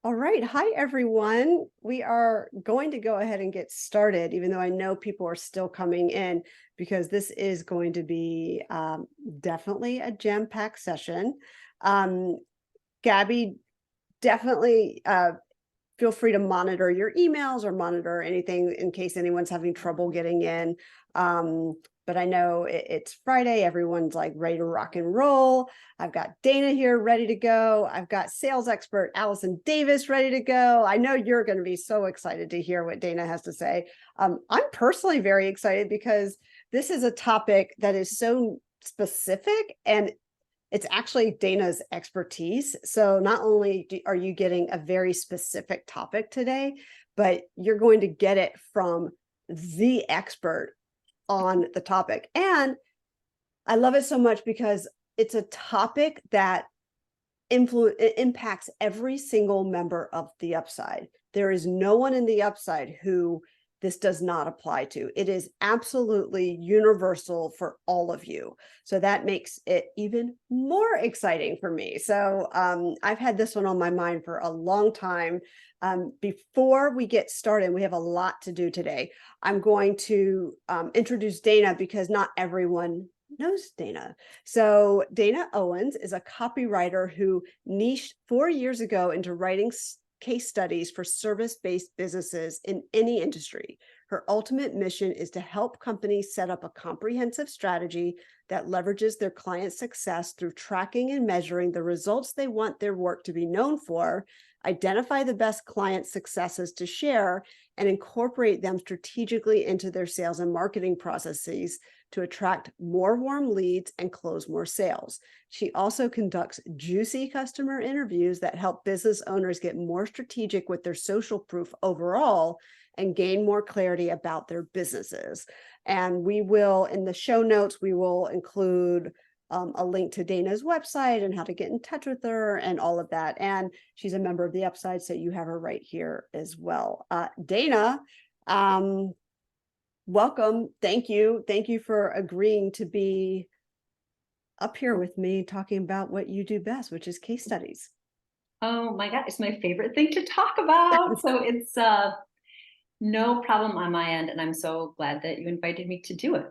All right. Hi, everyone. We are going to go ahead and get started, even though I know people are still coming in, because this is going to be definitely a jam-packed session. Um, Gabby, definitely feel free to monitor your emails or monitor anything in case anyone's having trouble getting in. Um, but I know it's Friday. Everyone's like ready to rock and roll. I've got Dana here ready to go. I've got sales expert Allison Davis ready to go. I know you're going to be so excited to hear what Dana has to say. I'm personally very excited because this is a topic that is so specific and it's actually Dana's expertise. So not only are you getting a very specific topic today, but you're going to get it from the expert on the topic. And I love it so much because it's a topic that impacts every single member of the upside. There is no one in the upside who this does not apply to. It is absolutely universal for all of you. So that makes it even more exciting for me. So I've had this one on my mind for a long time. Before we get started, we have a lot to do today. I'm going to introduce Dana because not everyone knows Dana. So Dana Owens is a copywriter who niched 4 years ago into writing case studies for service-based businesses in any industry. Her ultimate mission is to help companies set up a comprehensive strategy that leverages their client success through tracking and measuring the results they want their work to be known for, identify the best client successes to share, and incorporate them strategically into their sales and marketing processes to attract more warm leads and close more sales. She also conducts juicy customer interviews that help business owners get more strategic with their social proof overall and gain more clarity about their businesses. And we will, in the show notes, we will include a link to Dana's website and how to get in touch with her and all of that. And she's a member of the Upside, so you have her right here as well. Dana, welcome. Thank you. Thank you for agreeing to be up here with me talking about what you do best, which is case studies. Oh my God, it's my favorite thing to talk about. So it's no problem on my end. And I'm so glad that you invited me to do it.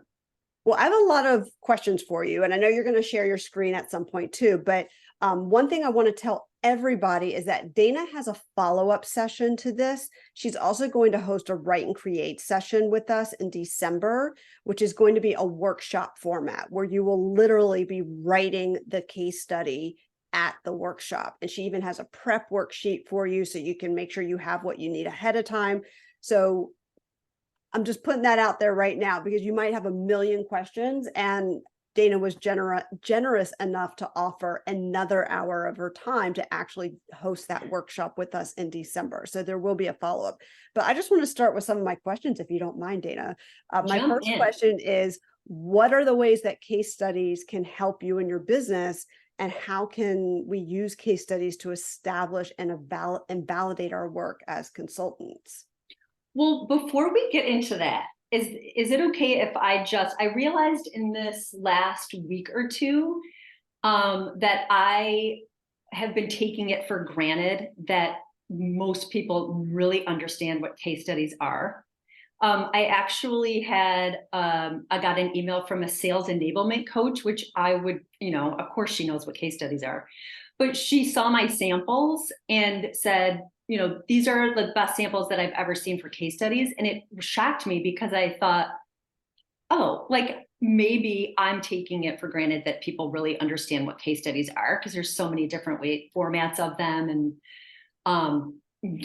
Well, I have a lot of questions for you, and I know you're going to share your screen at some point too. But one thing I want to tell everybody is that Dana has a follow-up session to this. She's also going to host a Write and Create session with us in December, which is going to be a workshop format where you will literally be writing the case study at the workshop. And she even has a prep worksheet for you so you can make sure you have what you need ahead of time. So I'm just putting that out there right now because you might have a million questions, and Dana was generous enough to offer another hour of her time to actually host that workshop with us in December. So there will be a follow-up. But I just want to start with some of my questions, if you don't mind, Dana. My Jump first in. question is, what are the ways that case studies can help you in your business? And how can we use case studies to establish and validate our work as consultants? Well, before we get into that, is it okay if I realized in this last week or two that I have been taking it for granted that most people really understand what case studies are. I actually I got an email from a sales enablement coach, which I would, of course she knows what case studies are, but she saw my samples and said, these are the best samples that I've ever seen for case studies. And it shocked me because I thought, oh, like maybe I'm taking it for granted that people really understand what case studies are because there's so many different formats of them and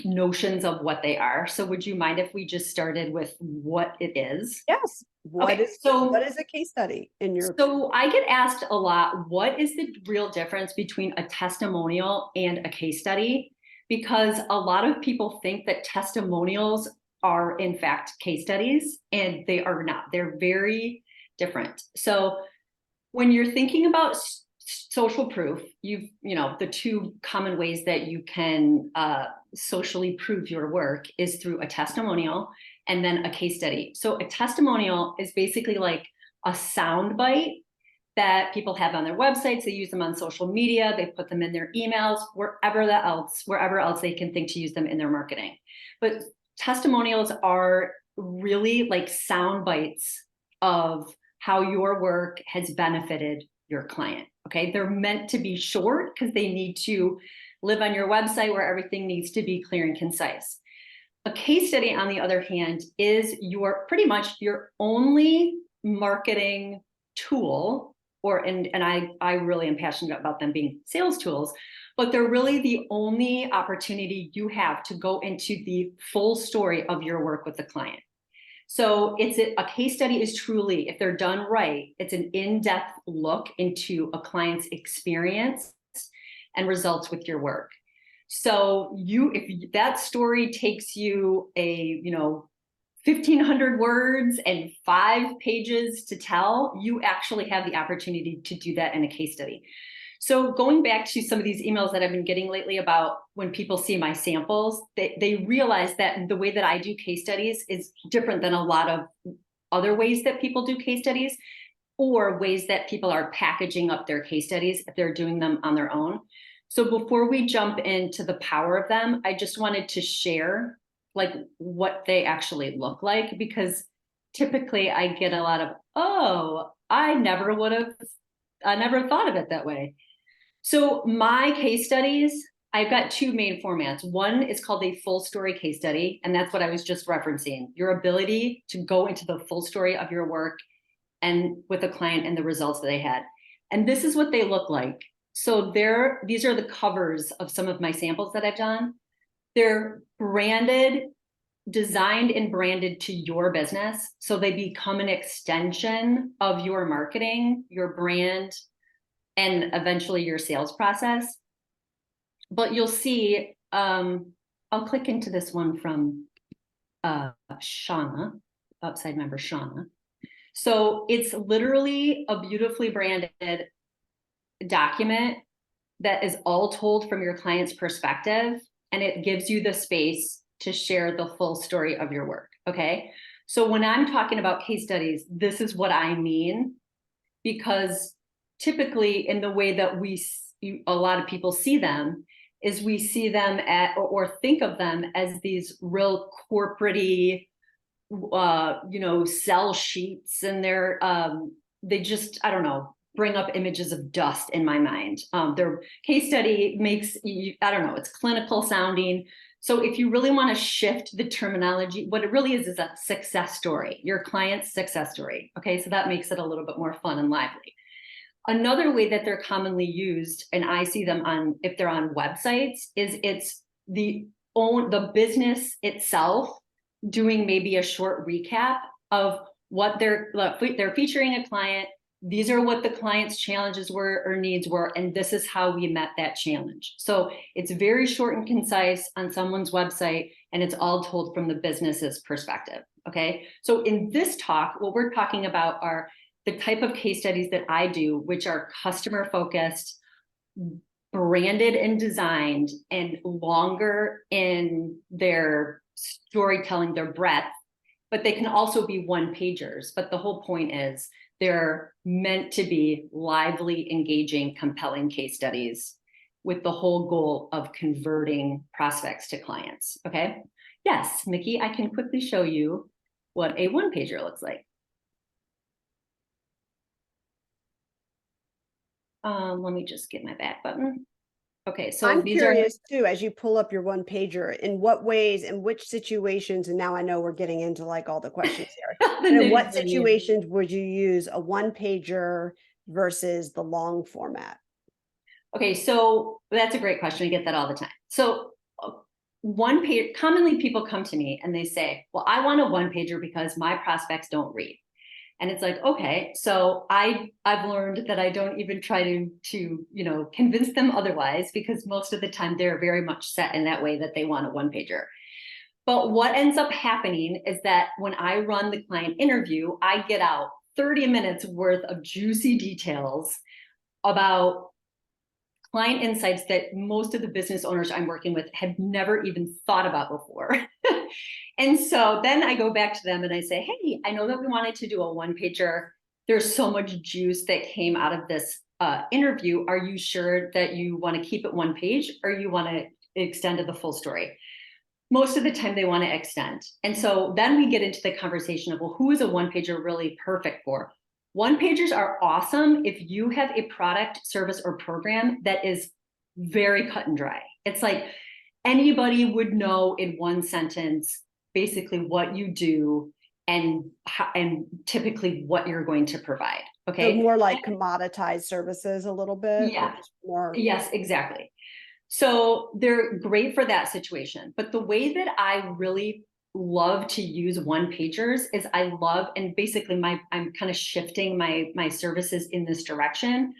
notions of what they are. So would you mind if we just started with what it is? Yes. What Okay, is a case study in your opinion? so I get asked a lot, what is the real difference between a testimonial and a case study? Because a lot of people think that testimonials are in fact case studies, and they are not. They're very different. So when you're thinking about social proof, the two common ways that you can socially prove your work is through a testimonial and then a case study. So a testimonial is basically like a sound bite that people have on their websites. They use them on social media. They put them in their emails, wherever else they can think to use them in their marketing. But testimonials are really like sound bites of how your work has benefited your client. Okay. They're meant to be short because they need to live on your website where everything needs to be clear and concise. A case study, on the other hand, is pretty much your only marketing tool, and I really am passionate about them being sales tools, but they're really the only opportunity you have to go into the full story of your work with the client. So a case study is truly, if they're done right, it's an in-depth look into a client's experience and results with your work. So if that story takes you 1,500 words and 5 pages to tell, you actually have the opportunity to do that in a case study. So going back to some of these emails that I've been getting lately about when people see my samples, they realize that the way that I do case studies is different than a lot of other ways that people do case studies, or ways that people are packaging up their case studies if they're doing them on their own. So before we jump into the power of them, I just wanted to share like what they actually look like, because typically I get a lot of, oh, I never thought of it that way. So my case studies, I've got 2 main formats. One is called a full story case study, and that's what I was just referencing, your ability to go into the full story of your work and with a client and the results that they had. And this is what they look like. So these are the covers of some of my samples that I've done. They're designed and branded to your business. So they become an extension of your marketing, your brand, and eventually your sales process. But you'll see, I'll click into this one from Shauna, Upside member Shauna. So it's literally a beautifully branded document that is all told from your client's perspective, and it gives you the space to share the full story of your work. Okay. So when I'm talking about case studies, this is what I mean, because typically in the way that a lot of people see them is we see them or think of them as these real corporate-y, sell sheets, and they just, I don't know, bring up images of dust in my mind. Their case study makes, I don't know, it's clinical sounding. So if you really want to shift the terminology, what it really is a success story, your client's success story. Okay, so that makes it a little bit more fun and lively. Another way that they're commonly used, and I see them if they're on websites, is it's the business itself doing maybe a short recap of what they're featuring a client. These are what the client's challenges were or needs were, and this is how we met that challenge. So it's very short and concise on someone's website, and it's all told from the business's perspective. Okay, so in this talk, what we're talking about are the type of case studies that I do, which are customer focused, branded and designed, and longer in their storytelling, their breadth, but they can also be one-pagers. But the whole point is they're meant to be lively, engaging, compelling case studies with the whole goal of converting prospects to clients. Okay. Yes, Mickey, I can quickly show you what a one-pager looks like. Let me just get my back button. Okay, so I'm curious too, as you pull up your one pager, in what ways, in which situations, and now I know we're getting into like all the questions here. And in what situations would you use a one pager versus the long format? Okay, so that's a great question. I get that all the time. So one page, commonly people come to me and they say, well, I want a one pager because my prospects don't read. And it's like, okay, so I've learned that I don't even try to convince them otherwise, because most of the time they're very much set in that way that they want a one pager. But what ends up happening is that when I run the client interview, I get out 30 minutes worth of juicy details about client insights that most of the business owners I'm working with have never even thought about before. And so then I go back to them and I say, hey, I know that we wanted to do a one pager. there's so much juice that came out of this interview. Are you sure that you want to keep it one page or you want to extend to the full story? Most of the time they want to extend. And so then we get into the conversation of, well, who is a one pager really perfect for? One pagers are awesome if you have a product, service, or program that is very cut and dry. It's like anybody would know in one sentence basically what you do and typically what you're going to provide. So Okay. more like commoditized services a little bit. Yeah. More. Yes, exactly. So they're great for that situation. But the way that I really love to use one pagers is I love, and basically I'm kind of shifting my services in this direction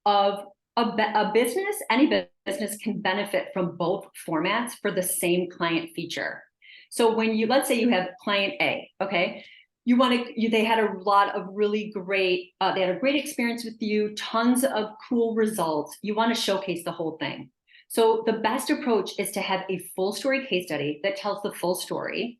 of a business, any business can benefit from both formats for the same client feature. So when you, let's say you have client A, okay, they had a lot of really great, they had a great experience with you, tons of cool results. You want to showcase the whole thing. So the best approach is to have a full story case study that tells the full story,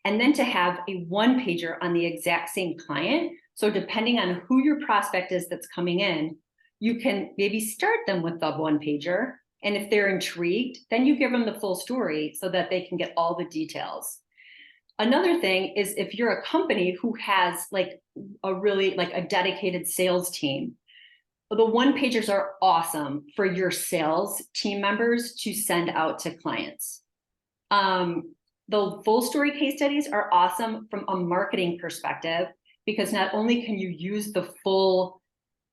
and then to have a one pager on the exact same client. So depending on who your prospect is that's coming in, you can maybe start them with the one pager. And if they're intrigued, then you give them the full story so that they can get all the details. Another thing is if you're a company who has like a really like a dedicated sales team, the one pagers are awesome for your sales team members to send out to clients. The full story case studies are awesome from a marketing perspective, because not only can you use the full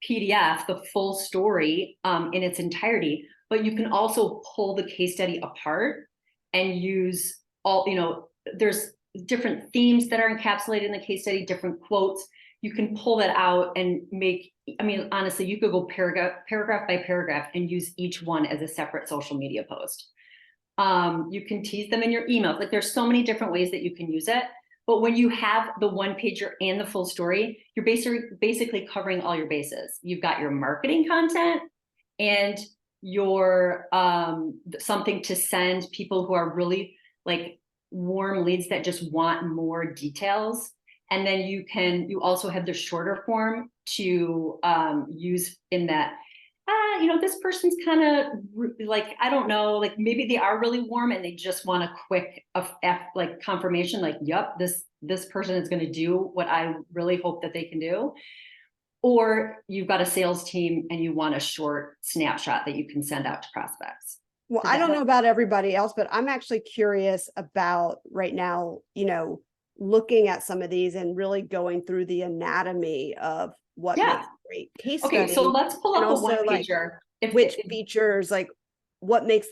PDF, the full story in its entirety, but you can also pull the case study apart and use all, there's different themes that are encapsulated in the case study, different quotes. You can pull that out and make, honestly, you could go paragraph by paragraph and use each one as a separate social media post. You can tease them in your emails. Like there's so many different ways that you can use it. But when you have the one pager and the full story, you're basically covering all your bases. You've got your marketing content and your something to send people who are really like warm leads that just want more details. And then you also have the shorter form to use in that, this person's kind of like, I don't know, like maybe they are really warm and they just want a quick like confirmation, like, yep, this person is going to do what I really hope that they can do. Or you've got a sales team and you want a short snapshot that you can send out to prospects. Well, I don't know about everybody else, but I'm actually curious about right now, looking at some of these and really going through the anatomy of what makes a great case study. Okay, so let's pull up a one pager. Which features, like what makes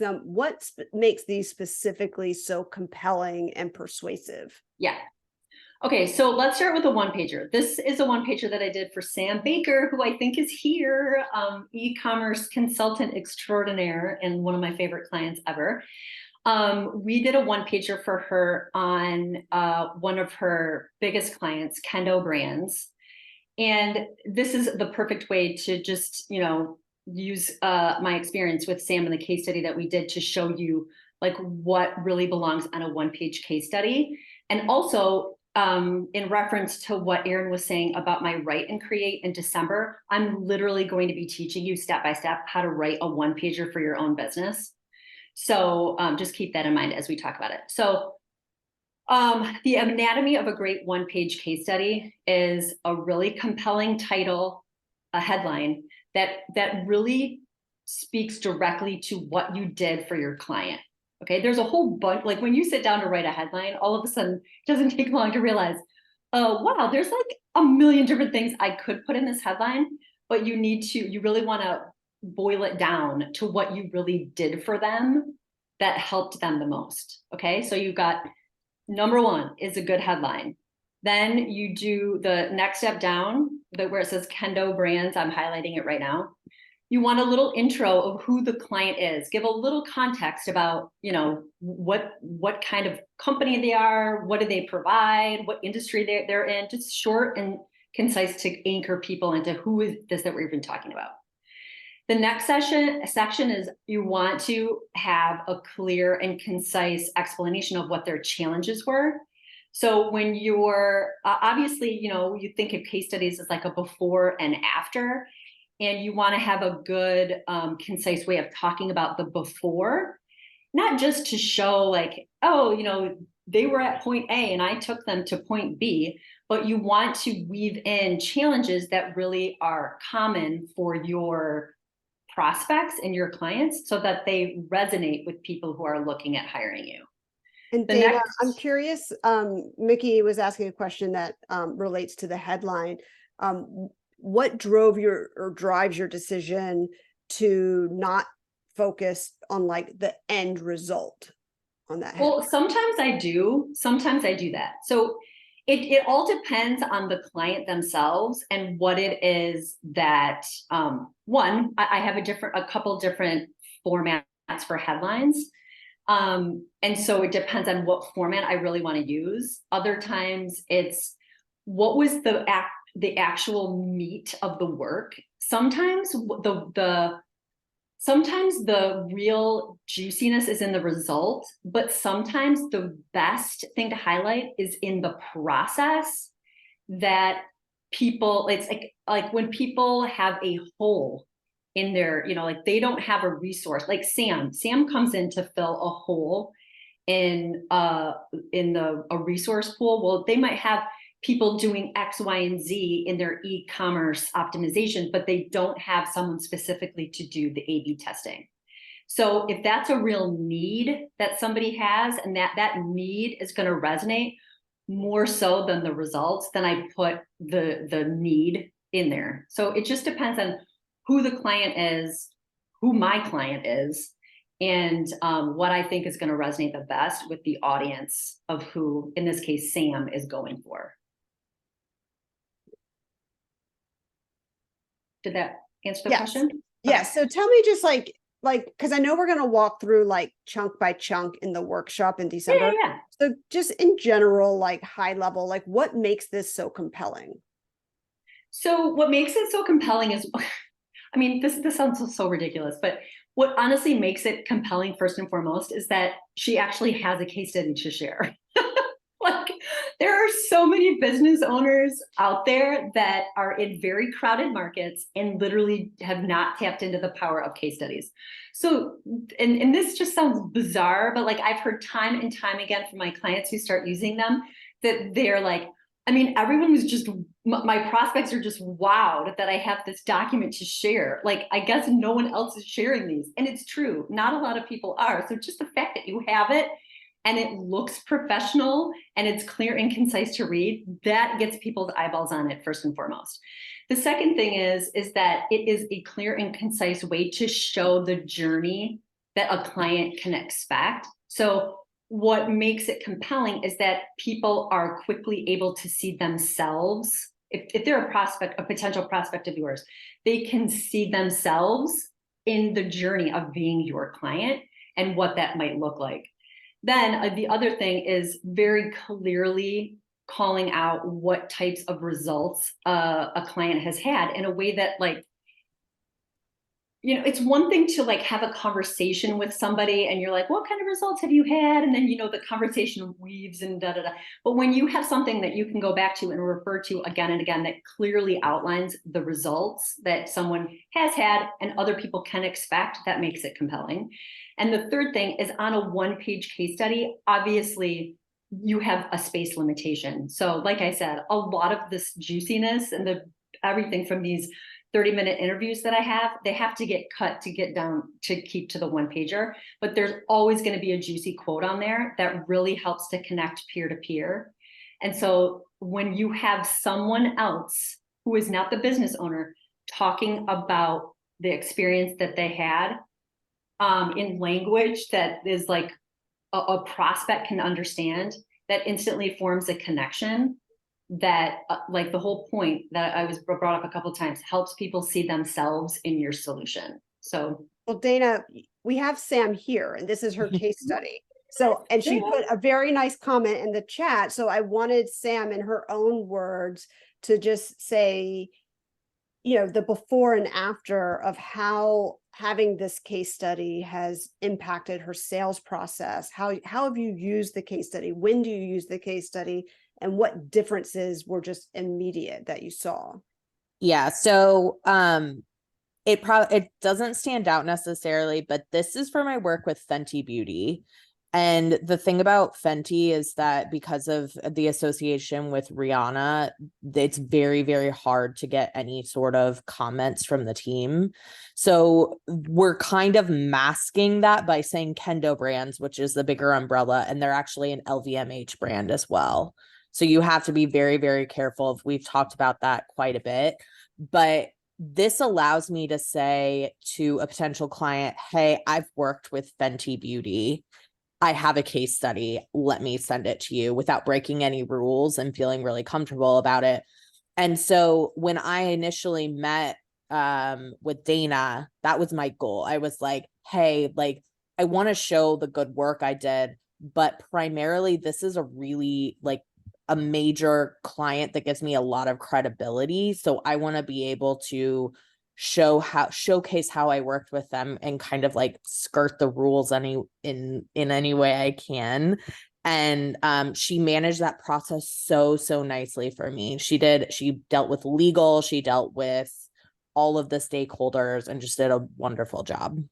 these specifically so compelling and persuasive? Yeah. Okay, so let's start with a one pager. This is a one pager that I did for Sam Baker, who I think is here, e-commerce consultant extraordinaire and one of my favorite clients ever. We did a one pager for her on one of her biggest clients, Kendo Brands. And this is the perfect way to just, use my experience with Sam and the case study that we did to show you like what really belongs on a one-page case study. And also in reference to what Erin was saying about my write and create in December, I'm literally going to be teaching you step by step how to write a one pager for your own business. So just keep that in mind as we talk about it. So the anatomy of a great one-page case study is a really compelling title, a headline that really speaks directly to what you did for your client. Okay, there's a whole bunch, like when you sit down to write a headline, all of a sudden it doesn't take long to realize, oh, wow, there's like a million different things I could put in this headline, but you really want to boil it down to what you really did for them that helped them the most. Okay, so you've got number one is a good headline. Then you do the next step down, where it says Kendo Brands. I'm highlighting it right now. You want a little intro of who the client is. Give a little context about, what kind of company they are, what do they provide, what industry they're in. Just short and concise to anchor people into who is this that we're even talking about. The next section is you want to have a clear and concise explanation of what their challenges were. So when you're obviously, you think of case studies as like a before and after, and you want to have a good, concise way of talking about the before, not just to show like, oh, they were at point A and I took them to point B, but you want to weave in challenges that really are common for your prospects and your clients so that they resonate with people who are looking at hiring you. And The Dana, next, I'm curious, Mickey was asking a question that relates to the headline. What drove or drives your decision to not focus on like the end result on that headline? well, sometimes I do that. So it all depends on the client themselves and what it is that, one, I have a couple different formats for headlines. And so it depends on what format I really want to use. Other times it's what was the actual meat of the work. Sometimes sometimes the real juiciness is in the result, but sometimes the best thing to highlight is in the process that people, it's like when people have a hole in their, like they don't have a resource, like Sam comes in to fill a hole in a resource pool. Well, they might have people doing X, Y, and Z in their e-commerce optimization, but they don't have someone specifically to do the A/B testing. So if that's a real need that somebody has, and that need is going to resonate more so than the results, then I put the need in there. So it just depends on who the client is, who my client is, and what I think is going to resonate the best with the audience of who, in this case, Sam is going for. Did that answer the question? Yes. So tell me just like, because I know we're going to walk through like chunk by chunk in the workshop in December. Yeah. So just in general, like high level, like what makes this so compelling? So what makes it so compelling is, I mean, this sounds so ridiculous, but what honestly makes it compelling first and foremost is that she actually has a case study to share. Like there are so many business owners out there that are in very crowded markets and literally have not tapped into the power of case studies. So, and this just sounds bizarre, but like I've heard time and time again from my clients who start using them that they're like, I mean, everyone was just, my prospects are just wowed that I have this document to share. Like, I guess no one else is sharing these. And it's true. Not a lot of people are. So just the fact that you have it and it looks professional and it's clear and concise to read, that gets people's eyeballs on it first and foremost. The second thing is that it is a clear and concise way to show the journey that a client can expect. So what makes it compelling is that people are quickly able to see themselves. If they're a potential prospect of yours, they can see themselves in the journey of being your client and what that might look like. Then the other thing is very clearly calling out what types of results a client has had in a way that, like, it's one thing to like have a conversation with somebody and you're like, what kind of results have you had? And then, the conversation weaves and da, da, da. But when you have something that you can go back to and refer to again and again, that clearly outlines the results that someone has had and other people can expect, that makes it compelling. And the third thing is on a one-page case study, obviously you have a space limitation. So like I said, a lot of this juiciness and everything from these 30-minute interviews that I have, they have to get cut to get down to keep to the one pager, but there's always going to be a juicy quote on there that really helps to connect peer to peer. And so when you have someone else who is not the business owner talking about the experience that they had in language that is like a prospect can understand, that instantly forms a connection that like the whole point that I was brought up a couple of times, helps people see themselves in your solution. So, well, Dana, we have Sam here and this is her case study. So, and she put a very nice comment in the chat. So I wanted Sam in her own words to just say, the before and after of how having this case study has impacted her sales process? How have you used the case study? When do you use the case study? And what differences were just immediate that you saw? Yeah. So, it doesn't stand out necessarily, but this is for my work with Fenty Beauty. And the thing about Fenty is that because of the association with Rihanna, it's very, very hard to get any sort of comments from the team. So we're kind of masking that by saying Kendo Brands, which is the bigger umbrella, and they're actually an LVMH brand as well. So you have to be very, very careful. We've talked about that quite a bit, but this allows me to say to a potential client, hey, I've worked with Fenty Beauty. I have a case study. Let me send it to you without breaking any rules and feeling really comfortable about it. And so when I initially met with Dana, that was my goal. I was like, hey, like, I want to show the good work I did, but primarily this is a really like a major client that gives me a lot of credibility. So I want to be able to showcase how I worked with them and kind of like skirt the rules in any way I can. And she managed that process so nicely for me. She dealt with legal, she dealt with all of the stakeholders and just did a wonderful job.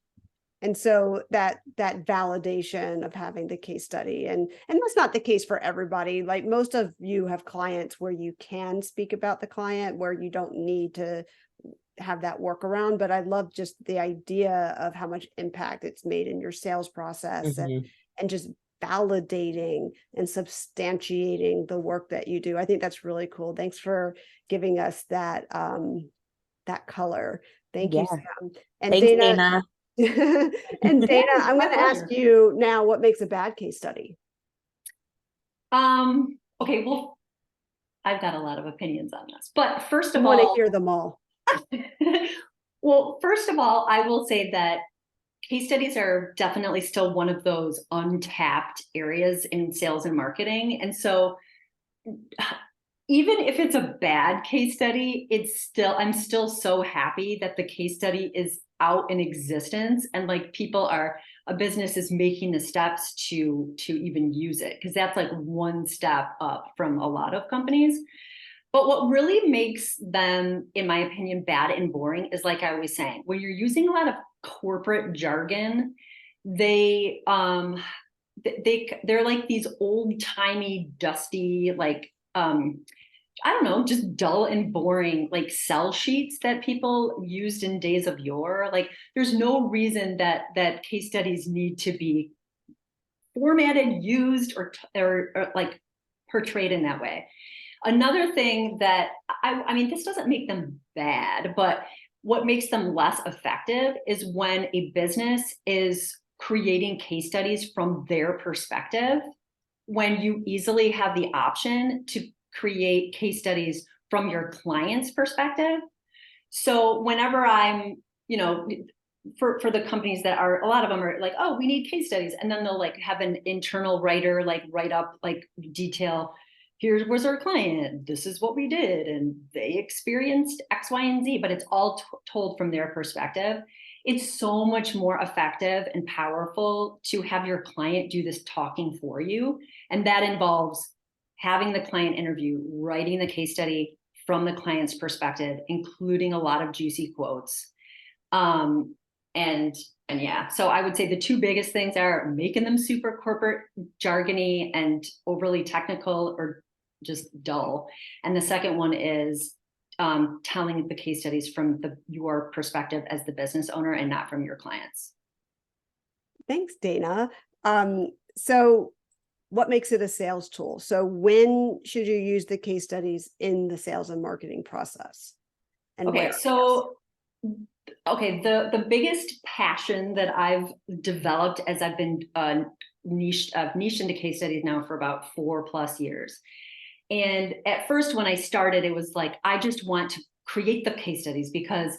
And so that validation of having the case study, and that's not the case for everybody. Like most of you have clients where you can speak about the client, where you don't need to have that workaround. But I love just the idea of how much impact it's made in your sales process, and just validating and substantiating the work that you do. I think that's really cool. Thanks for giving us that color. Thank you, Yeah. Sam. And Thanks, Dana. Dana. And Dana, Yeah, I'm my going to ask pleasure. you now, what makes a bad case study? Okay, well, I've got a lot of opinions on this, but first I of want to all, hear them all. well, first of all, I will say that case studies are definitely still one of those untapped areas in sales and marketing. And so even if it's a bad case study, I'm still so happy that the case study is out in existence, and like a business is making the steps to even use it, because that's like one step up from a lot of companies. But what really makes them, in my opinion, bad and boring is, like I was saying, when you're using a lot of corporate jargon, they're like these old-timey, dusty, like I don't know, just dull and boring, like sell sheets that people used in days of yore. Like there's no reason that case studies need to be formatted, used, or like portrayed in that way. Another thing that I mean, this doesn't make them bad, but what makes them less effective is when a business is creating case studies from their perspective, when you easily have the option to create case studies from your client's perspective. So whenever I'm, for the companies that are, a lot of them are like, oh, we need case studies. And then they'll like have an internal writer, like write up like detail. Here was our client. This is what we did. And they experienced X, Y, and Z, but it's all told from their perspective. It's so much more effective and powerful to have your client do this talking for you. And that involves having the client interview, writing the case study from the client's perspective, including a lot of juicy quotes. And yeah, so I would say the two biggest things are making them super corporate, jargony, and overly technical or just dull. And the second one is telling the case studies from your perspective as the business owner and not from your clients. Thanks, Dana. So what makes it a sales tool? So when should you use the case studies in the sales and marketing process? And Okay, where? so the biggest passion that I've developed as I've been niched into case studies now for about 4+ years. And at first, when I started, it was like, I just want to create the case studies because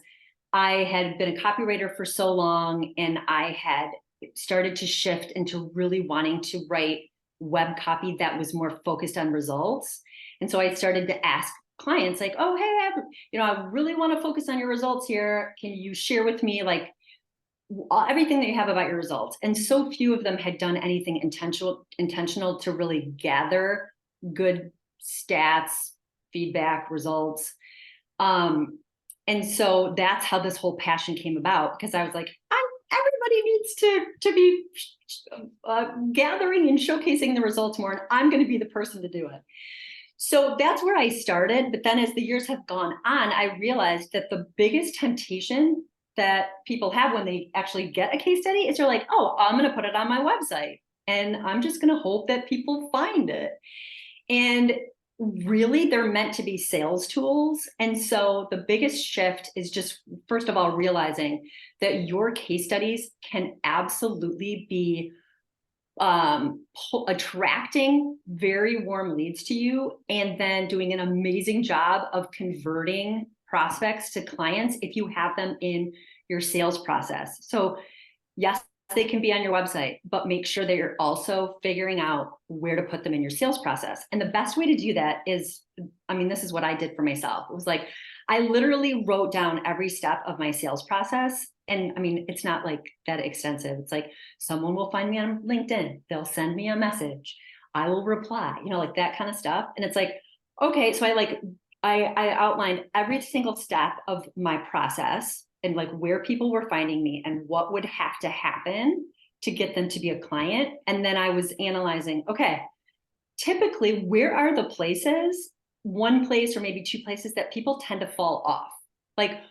I had been a copywriter for so long, and I had started to shift into really wanting to write web copy that was more focused on results. And so I started to ask clients like, oh, hey, I really want to focus on your results here. Can you share with me like everything that you have about your results. And so few of them had done anything intentional to really gather good stats, feedback, results. And so that's how this whole passion came about, because I was like, everybody needs to be gathering and showcasing the results more, and I'm going to be the person to do it. So that's where I started. But then as the years have gone on, I realized that the biggest temptation that people have when they actually get a case study is they're like, oh, I'm going to put it on my website and I'm just going to hope that people find it. And really, they're meant to be sales tools. And so the biggest shift is just, first of all, realizing that your case studies can absolutely be attracting very warm leads to you, and then doing an amazing job of converting prospects to clients if you have them in your sales process. So yes, they can be on your website, but make sure that you're also figuring out where to put them in your sales process. And the best way to do that is, I mean, this is what I did for myself. It was like, I literally wrote down every step of my sales process. And I mean, it's not like that extensive. It's like, someone will find me on LinkedIn. They'll send me a message. I will reply, like that kind of stuff. And it's like, okay, so I outlined every single step of my process, and like where people were finding me and what would have to happen to get them to be a client. And then I was analyzing, okay, typically, where are the places, one place or maybe two places that people tend to fall off? Like,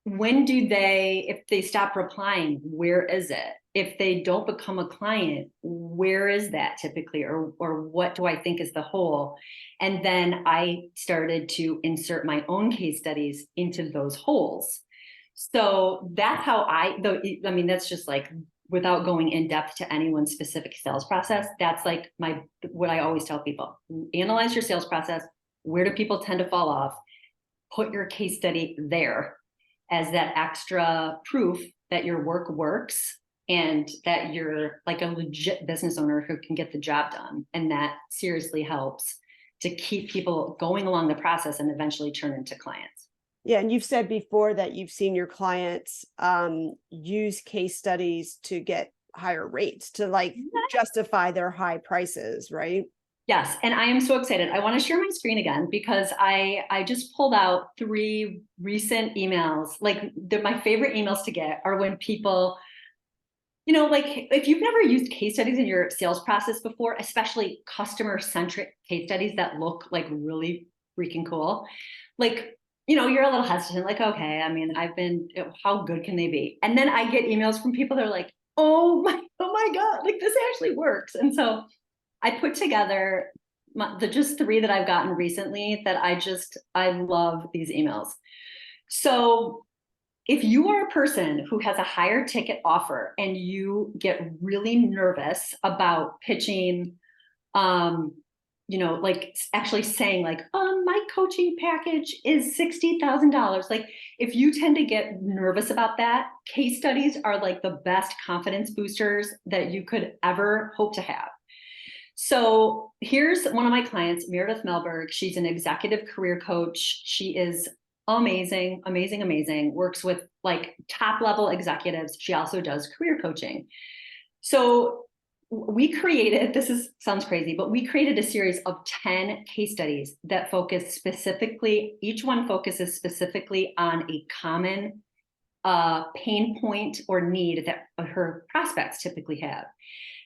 when do they, if they stop replying, where is it? If they don't become a client, where is that typically? Or what do I think is the hole? And then I started to insert my own case studies into those holes. So that's how that's just like, without going in depth to anyone's specific sales process, that's like what I always tell people: analyze your sales process. Where do people tend to fall off? Put your case study there as that extra proof that your work works and that you're like a legit business owner who can get the job done. And that seriously helps to keep people going along the process and eventually turn into clients. Yeah, and you've said before that you've seen your clients use case studies to get higher rates, to like justify their high prices, right? Yes, and I am so excited. I want to share my screen again because I just pulled out 3 recent emails. Like, my favorite emails to get are when people, like, if you've never used case studies in your sales process before, especially customer-centric case studies that look like really freaking cool, like, you're a little hesitant, like, okay, I mean, how good can they be? And then I get emails from people that are like, oh my God, like, this actually works. And so I put together the just 3 that I've gotten recently that I love these emails. So if you are a person who has a higher ticket offer and you get really nervous about pitching, like actually saying like, my coaching package is $60,000. Like, if you tend to get nervous about that, case studies are like the best confidence boosters that you could ever hope to have. So here's one of my clients, Meredith Melberg. She's an executive career coach. She is amazing, amazing, amazing. Works with like top level executives. She also does career coaching. So sounds crazy, but we created a series of 10 case studies that each one focuses specifically on a common pain point or need that her prospects typically have.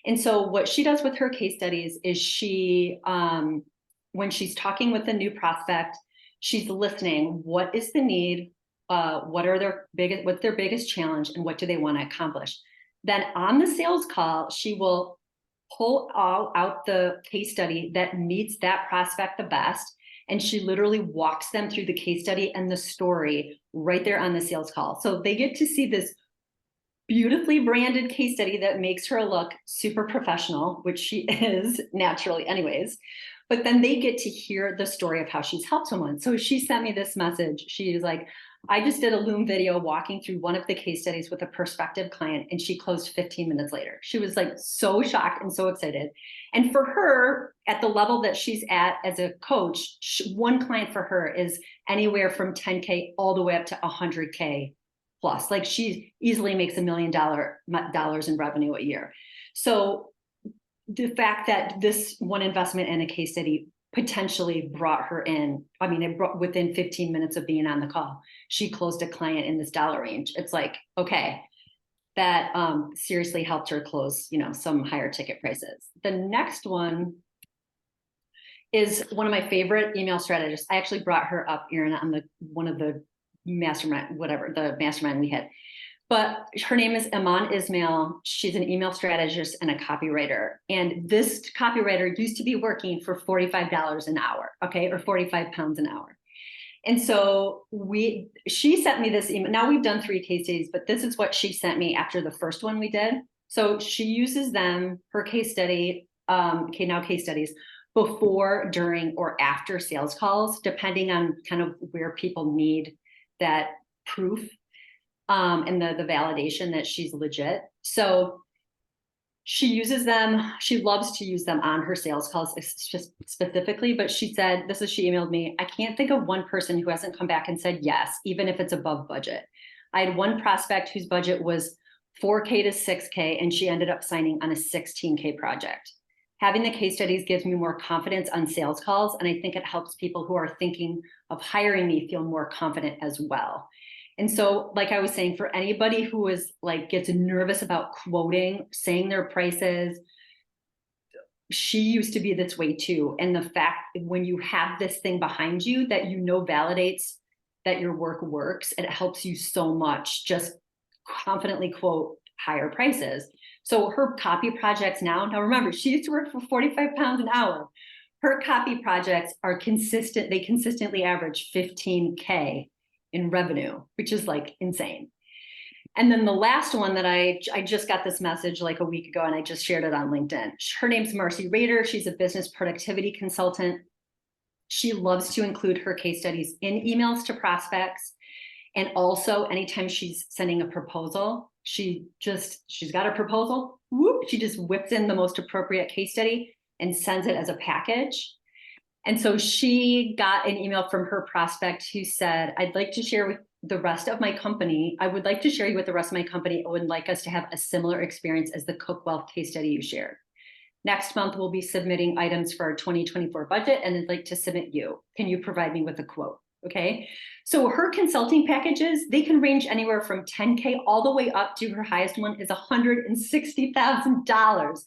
And so what she does with her case studies is she, when she's talking with a new prospect, she's listening. What is the need? What's their biggest challenge, and what do they want to accomplish? Then on the sales call, she will pull out the case study that meets that prospect the best. And she literally walks them through the case study and the story right there on the sales call. So they get to see this beautifully branded case study that makes her look super professional, which she is naturally anyways. But then they get to hear the story of how she's helped someone. So she sent me this message. She was like, I just did a Loom video walking through one of the case studies with a prospective client, and she closed 15 minutes later. She was like so shocked and so excited. And for her, at the level that she's at as a coach, one client for her is anywhere from 10K all the way up to 100K plus. Like she easily makes $1 million in revenue a year. So the fact that this one investment and a case study potentially brought her in, I mean, it brought within 15 minutes of being on the call, she closed a client in this dollar range. It's like, okay, that seriously helped her close, you know, some higher ticket prices. The next one is one of my favorite email strategists. I actually brought her up, Erin, on one of the mastermind we had. But her name is Iman Ismail. She's an email strategist and a copywriter. And this copywriter used to be working for $45 an hour, okay, or 45 pounds an hour. And so she sent me this email. Now we've done 3 case studies, but this is what she sent me after the first one we did. So she uses them, her case study, case studies, before, during, or after sales calls, depending on kind of where people need that proof and the validation that she's legit. So she uses them. She loves to use them on her sales calls specifically, but she said, she emailed me, I can't think of one person who hasn't come back and said yes, even if it's above budget. I had one prospect whose budget was $4K to $6K, and she ended up signing on a $16K project. Having the case studies gives me more confidence on sales calls, and I think it helps people who are thinking of hiring me feel more confident as well. And so, like I was saying, for anybody who is like gets nervous about quoting, saying their prices, she used to be this way too. And the fact that when you have this thing behind you that you know validates that your work works, it helps you so much just confidently quote higher prices. So her copy projects now remember, she used to work for 45 pounds an hour. Her copy projects are consistent. They consistently average 15K in revenue, which is like insane. And then the last one that I just got this message like a week ago, and I just shared it on LinkedIn. Her name's Marcy Rader. She's a business productivity consultant. She loves to include her case studies in emails to prospects. And also anytime she's sending a proposal, she's got a proposal, whoop, she just whips in the most appropriate case study and sends it as a package. And so she got an email from her prospect who said, I'd like to share with the rest of my company. I would like to share you with the rest of my company. I would like us to have a similar experience as the Cook Wealth case study you shared. Next month, we'll be submitting items for our 2024 budget, and I'd like to submit you. Can you provide me with a quote? Okay. So her consulting packages, they can range anywhere from 10K all the way up to her highest one is $160,000.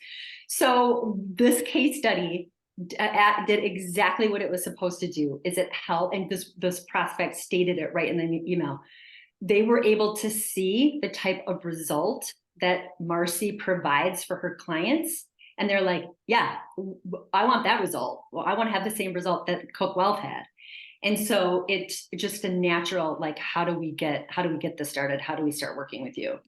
So this case study did exactly what it was supposed to do. Is it help? And this prospect stated it right in the email. They were able to see the type of result that Marcy provides for her clients. And they're like, yeah, I want that result. Well, I want to have the same result that Cook Wealth had. And so it's just a natural, like, how do we get this started? How do we start working with you?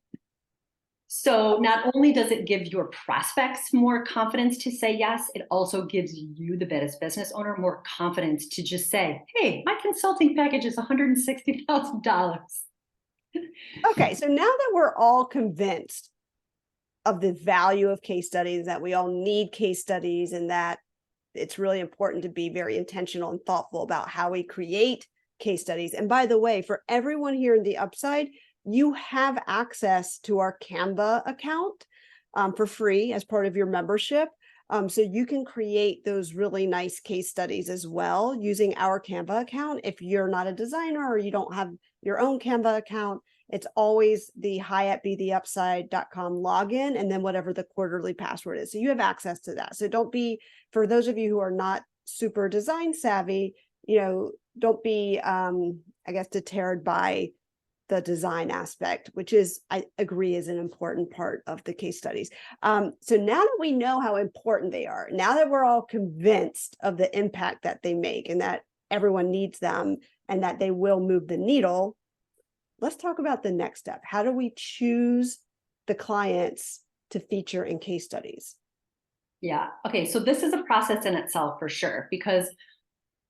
So not only does it give your prospects more confidence to say yes, it also gives you, the business owner, more confidence to just say, hey, my consulting package is $160,000. Okay, so now that we're all convinced of the value of case studies, that we all need case studies, and that it's really important to be very intentional and thoughtful about how we create case studies. And by the way, for everyone here in the Upside, you have access to our Canva account for free as part of your membership. So you can create those really nice case studies as well using our Canva account. If you're not a designer or you don't have your own Canva account, it's always the hi@betheupside.com login, and then whatever the quarterly password is. So you have access to that. So don't be, for those of you who are not super design savvy, don't be, deterred by the design aspect, which is, I agree, is an important part of the case studies. So now that we know how important they are, now that we're all convinced of the impact that they make and that everyone needs them and that they will move the needle, let's talk about the next step. How do we choose the clients to feature in case studies? Yeah. Okay. So this is a process in itself for sure, because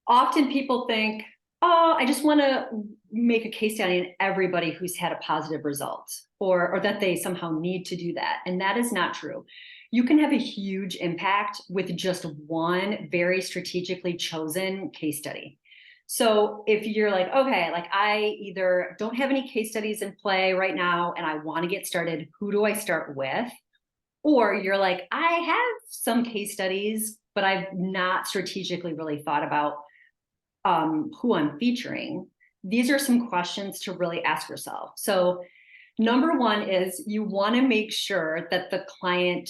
often people think, oh, I just want to make a case study on everybody who's had a positive result, or that they somehow need to do that. And that is not true. You can have a huge impact with just one very strategically chosen case study. So if you're like, okay, like I either don't have any case studies in play right now and I want to get started, who do I start with? Or you're like, I have some case studies, but I've not strategically really thought about who I'm featuring. These are some questions to really ask yourself. So number one is you want to make sure that the client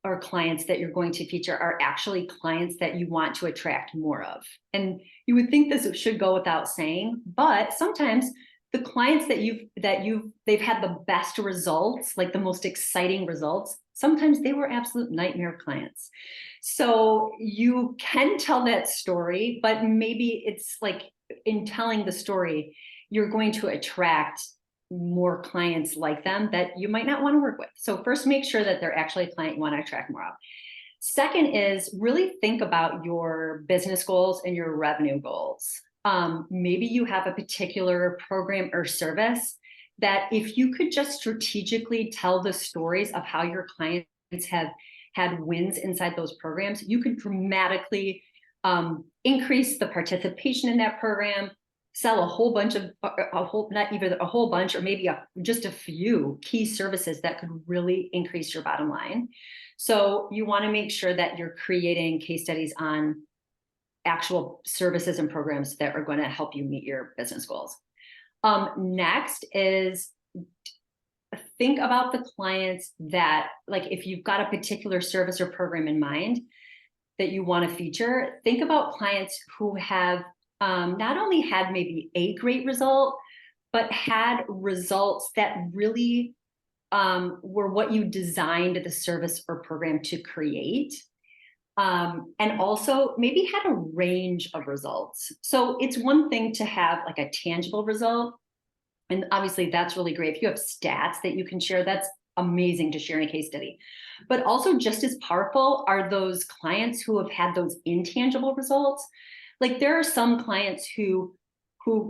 or clients that you're going to feature are actually clients that you want to attract more of. And you would think this should go without saying, but sometimes the clients they've had the best results, like the most exciting results, sometimes they were absolute nightmare clients. So you can tell that story, but maybe it's like in telling the story, you're going to attract more clients like them that you might not want to work with. So first, make sure that they're actually a client you want to attract more of. Second is really think about your business goals and your revenue goals. Maybe you have a particular program or service that if you could just strategically tell the stories of how your clients have had wins inside those programs, you could dramatically increase the participation in that program, sell a whole bunch of, not even a whole bunch, or maybe just a few key services that could really increase your bottom line. So you want to make sure that you're creating case studies on actual services and programs that are going to help you meet your business goals. Next is think about the clients that, like, if you've got a particular service or program in mind that you want to feature, think about clients who have not only had maybe a great result, but had results that really were what you designed the service or program to create. And also maybe had a range of results. So it's one thing to have like a tangible result. And obviously that's really great. If you have stats that you can share, that's amazing to share in a case study. But also just as powerful are those clients who have had those intangible results. Like there are some clients who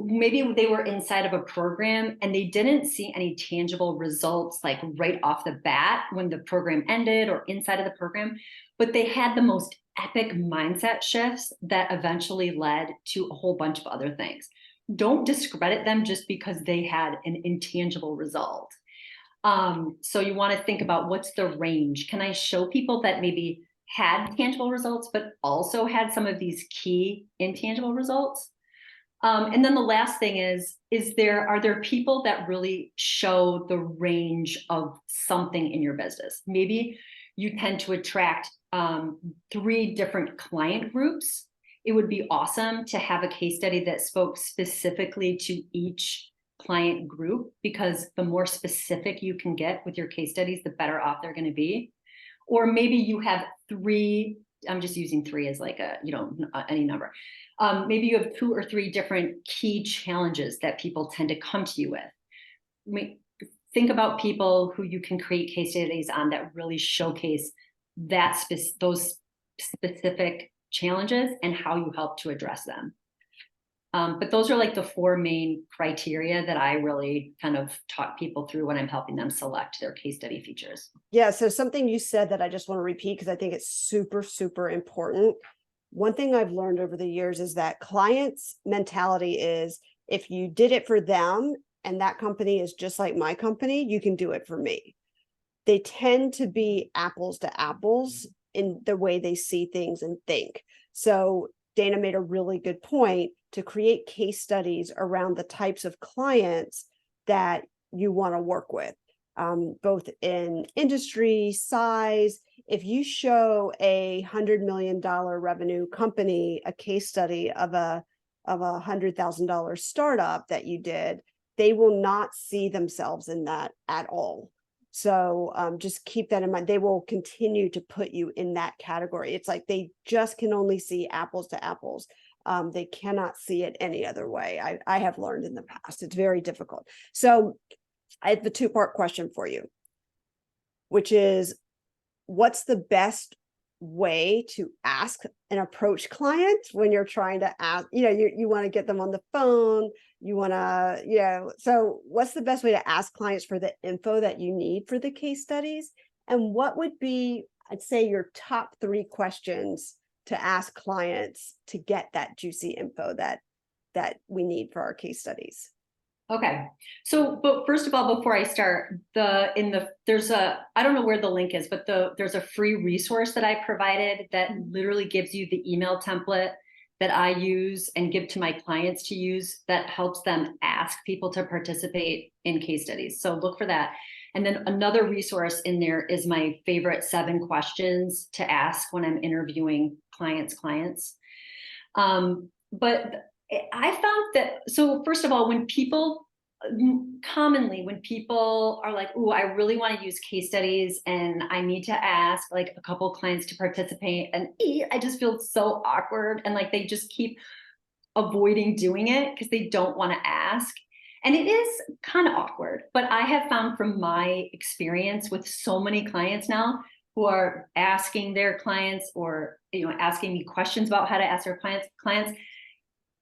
maybe they were inside of a program and they didn't see any tangible results like right off the bat when the program ended or inside of the program, but they had the most epic mindset shifts that eventually led to a whole bunch of other things. Don't discredit them just because they had an intangible result. So you want to think about what's the range. Can I show people that maybe had tangible results, but also had some of these key intangible results? And then the last thing is are there people that really show the range of something in your business? Maybe you tend to attract 3 different client groups. It would be awesome to have a case study that spoke specifically to each client group, because the more specific you can get with your case studies, the better off they're going to be. Or maybe you have 3, I'm just using 3 as like a, any number. Maybe you have 2 or 3 different key challenges that people tend to come to you with. Think about people who you can create case studies on that really showcase those specific challenges and how you help to address them. But those are like the 4 main criteria that I really kind of talk people through when I'm helping them select their case study features. Yeah, so something you said that I just want to repeat because I think it's super, super important. One thing I've learned over the years is that clients' mentality is if you did it for them and that company is just like my company, you can do it for me. They tend to be apples to apples in the way they see things and think. So Dana made a really good point to create case studies around the types of clients that you want to work with, both in industry, size. If you show a $100 million revenue company a case study of a $100,000 startup that you did, they will not see themselves in that at all. So just keep that in mind. They will continue to put you in that category. It's like they just can only see apples to apples. They cannot see it any other way. I have learned in the past. It's very difficult. So I have a 2-part question for you, which is, what's the best way to ask and approach clients when you're trying to ask, you want to get them on the phone, you want to, so what's the best way to ask clients for the info that you need for the case studies? And what would be, I'd say, your top 3 questions to ask clients to get that juicy info that that we need for our case studies. Okay. So, but first of all, before I start, there's a, I don't know where the link is, but there's a free resource that I provided that literally gives you the email template that I use and give to my clients to use that helps them ask people to participate in case studies. So look for that. And then another resource in there is my favorite 7 questions to ask when I'm interviewing clients. But I found that, so first of all, when people are like, oh, I really want to use case studies and I need to ask like a couple clients to participate, and I just feel so awkward, and like they just keep avoiding doing it because they don't want to ask. And it is kind of awkward, but I have found from my experience with so many clients now who are asking their clients, or asking me questions about how to ask their clients,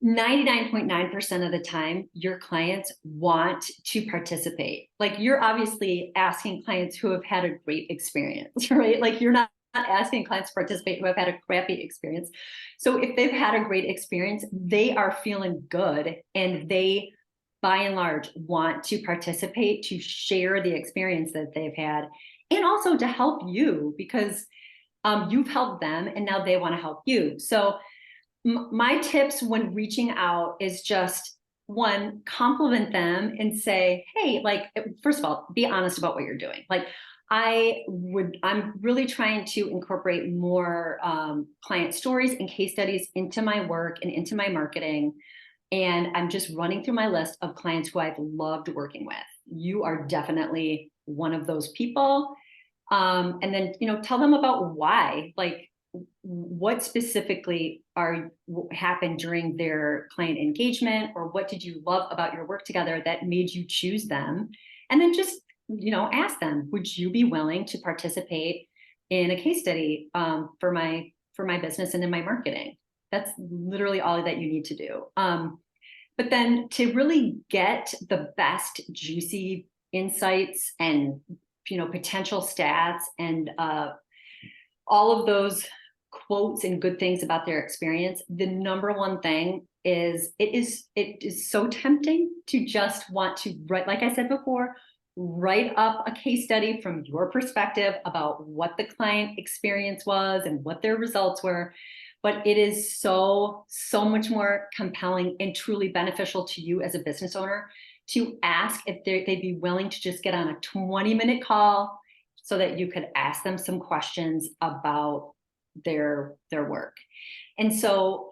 99.9% of the time, your clients want to participate. Like, you're obviously asking clients who have had a great experience, right? Like, you're not asking clients to participate who have had a crappy experience. So if they've had a great experience, they are feeling good, and they, by and large, want to participate, to share the experience that they've had, and also to help you because you've helped them and now they want to help you. So my tips when reaching out is just, one, compliment them and say, hey, like, first of all, be honest about what you're doing. Like, I'm really trying to incorporate more client stories and case studies into my work and into my marketing. And I'm just running through my list of clients who I've loved working with. You are definitely one of those people. And then, tell them about why, like, what specifically happened during their client engagement, or what did you love about your work together that made you choose them? And then just, ask them, would you be willing to participate in a case study for my business and in my marketing? That's literally all that you need to do. But then to really get the best juicy insights and, potential stats and all of those quotes and good things about their experience, the number one thing is it is so tempting to just want to write, like I said before, write up a case study from your perspective about what the client experience was and what their results were. But it is so much more compelling and truly beneficial to you as a business owner to ask if they'd be willing to just get on a 20-minute call so that you could ask them some questions about their work. And so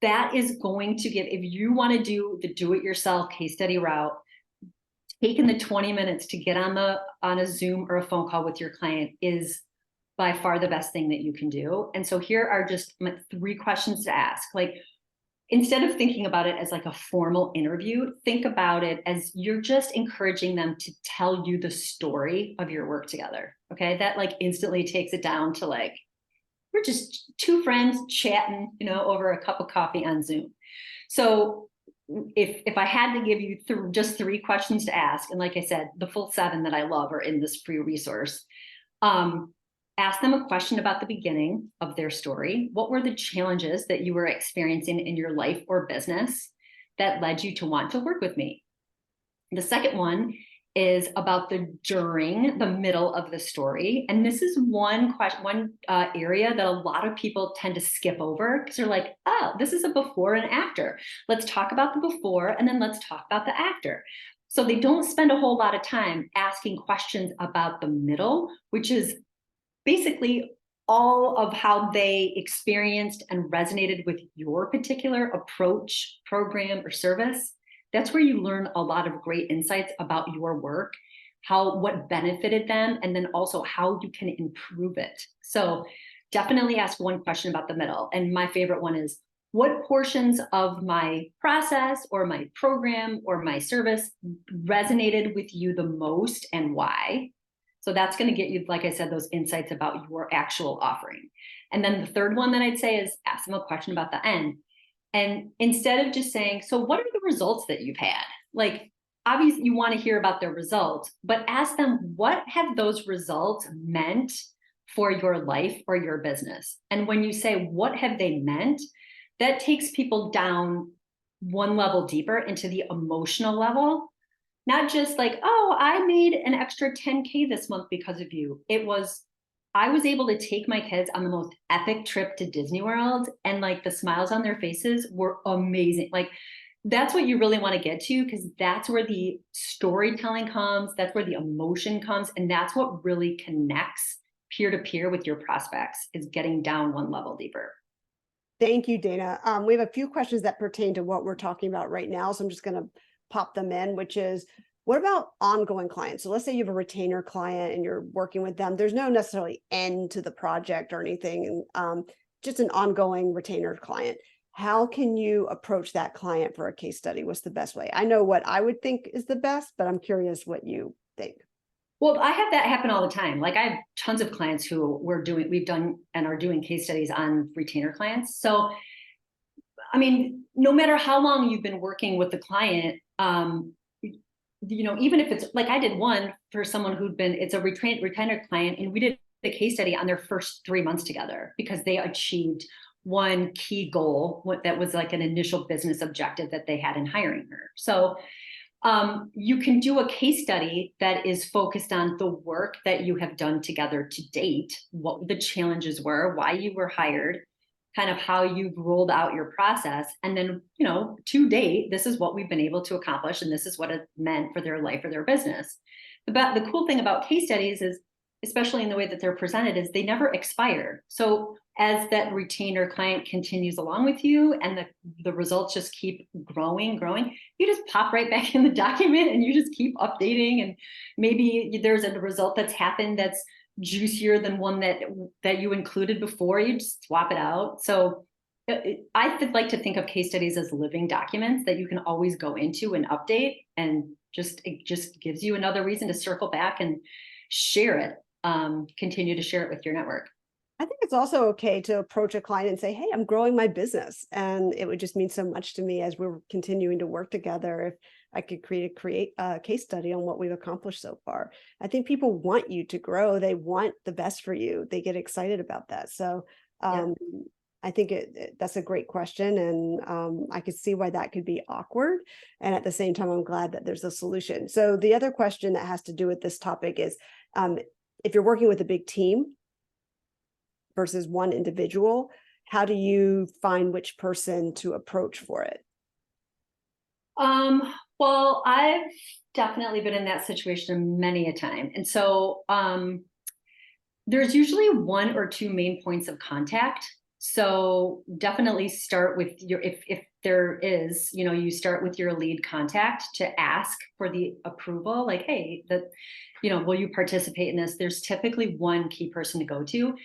that is going to give, if you want to do the do-it-yourself case study route, taking the 20 minutes to get on a Zoom or a phone call with your client is by far the best thing that you can do. And so here are just my 3 questions to ask. Like, instead of thinking about it as like a formal interview, think about it as you're just encouraging them to tell you the story of your work together. Okay. That like instantly takes it down to like, we're just 2 friends chatting, over a cup of coffee on Zoom. So if I had to give you just 3 questions to ask, and like I said, the full 7 that I love are in this free resource. Ask them a question about the beginning of their story. What were the challenges that you were experiencing in your life or business that led you to want to work with me? The second one is about the during, the middle of the story. And this is one area that a lot of people tend to skip over because they're like, oh, this is a before and after. Let's talk about the before and then let's talk about the after. So they don't spend a whole lot of time asking questions about the middle, which is basically all of how they experienced and resonated with your particular approach, program, or service. That's where you learn a lot of great insights about your work, what benefited them, and then also how you can improve it. So definitely ask one question about the middle. And my favorite one is, what portions of my process or my program or my service resonated with you the most and why? So that's going to get you, like I said, those insights about your actual offering. And then the third one that I'd say is ask them a question about the end. And instead of just saying, so what are the results that you've had? Like, obviously you want to hear about their results, but ask them, what have those results meant for your life or your business? And when you say, what have they meant? That takes people down one level deeper into the emotional level. Not just like, oh, I made an extra 10K this month because of you. I was able to take my kids on the most epic trip to Disney World, and like the smiles on their faces were amazing. Like, that's what you really want to get to, because that's where the storytelling comes, that's where the emotion comes, and that's what really connects peer to peer with your prospects, is getting down one level deeper. Thank you, Dana. We have a few questions that pertain to what we're talking about right now, so I'm just going to pop them in, which is, what about ongoing clients? So let's say you have a retainer client and you're working with them. There's no necessarily end to the project or anything, just an ongoing retainer client. How can you approach that client for a case study? What's the best way? I know what I would think is the best, but I'm curious what you think. Well, I have that happen all the time. Like, I have tons of clients who we've done and are doing case studies on retainer clients. So, I mean, no matter how long you've been working with the client, even if it's like, I did one for someone it's a retainer client, and we did a case study on their first 3 months together because they achieved one key goal that was like an initial business objective that they had in hiring her. So you can do a case study that is focused on the work that you have done together to date, what the challenges were, why you were hired, kind of how you've rolled out your process. And then, to date, this is what we've been able to accomplish, and this is what it meant for their life or their business. But the cool thing about case studies is, especially in the way that they're presented, is they never expire. So as that retainer client continues along with you and the results just keep growing, you just pop right back in the document and you just keep updating. And maybe there's a result that's happened that's juicier than one that you included before, you just swap it out. So I like to think of case studies as living documents that you can always go into and update, and it just gives you another reason to circle back and share it, continue to share it with your network. I think it's also okay to approach a client and say, hey, I'm growing my business, and it would just mean so much to me as we're continuing to work together if I could create a case study on what we've accomplished so far. I think people want you to grow. They want the best for you. They get excited about that. So I think that's a great question. And I could see why that could be awkward. And at the same time, I'm glad that there's a solution. So the other question that has to do with this topic is, if you're working with a big team versus one individual, how do you find which person to approach for it? Well, I've definitely been in that situation many a time. And so there's usually one or two main points of contact. So definitely start with if there is, you start with your lead contact to ask for the approval, like, hey, will you participate in this? There's typically one key person to go to.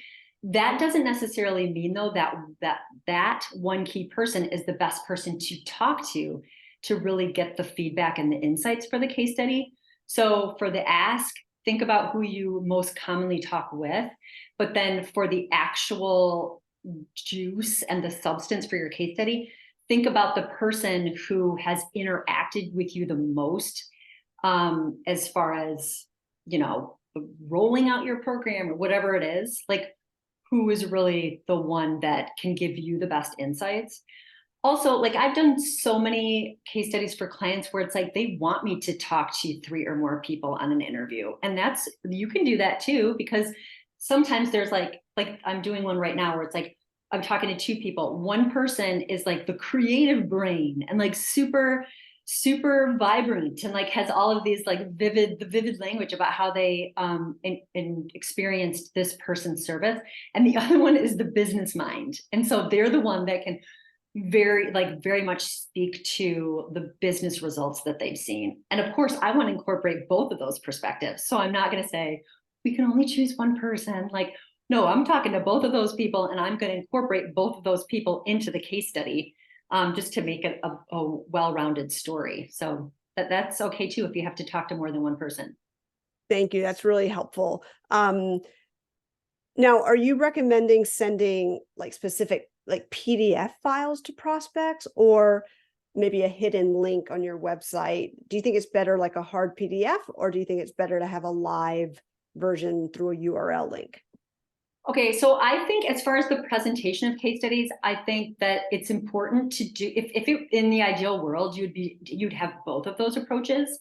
That doesn't necessarily mean, though, that one key person is the best person to talk to really get the feedback and the insights for the case study. So for the ask, think about who you most commonly talk with, but then for the actual juice and the substance for your case study, think about the person who has interacted with you the most, as far as, rolling out your program or whatever it is, like, who is really the one that can give you the best insights. Also, like, I've done so many case studies for clients where it's like they want me to talk to 3 or more people on an interview. And you can do that too, because sometimes there's like I'm doing one right now where it's like I'm talking to 2 people. One person is like the creative brain and like super vibrant and like has all of these like vivid language about how they experienced this person's service, and the other one is the business mind, and so they're the one that can very much speak to the business results that they've seen. And of course, I want to incorporate both of those perspectives, so I'm not going to say we can only choose one person. Like, no, I'm talking to both of those people, and I'm going to incorporate both of those people into the case study, just to make it a well-rounded story. So that's okay too if you have to talk to more than one person. Thank you. That's really helpful. Now, are you recommending sending like specific like PDF files to prospects, or maybe a hidden link on your website? Do you think it's better like a hard PDF, or do you think it's better to have a live version through a URL link? Okay, so I think as far as the presentation of case studies, I think that it's important to do, if it, in the ideal world, you'd have both of those approaches.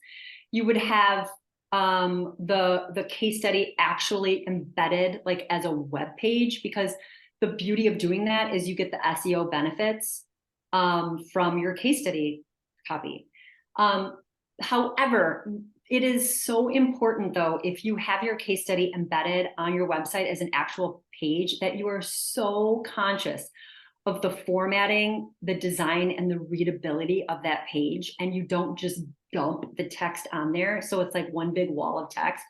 You would have the case study actually embedded like as a web page, because the beauty of doing that is you get the SEO benefits from your case study copy. However, it is so important though, if you have your case study embedded on your website as an actual page, that you are so conscious of the formatting, the design, and the readability of that page. And you don't just dump the text on there. So it's like one big wall of text,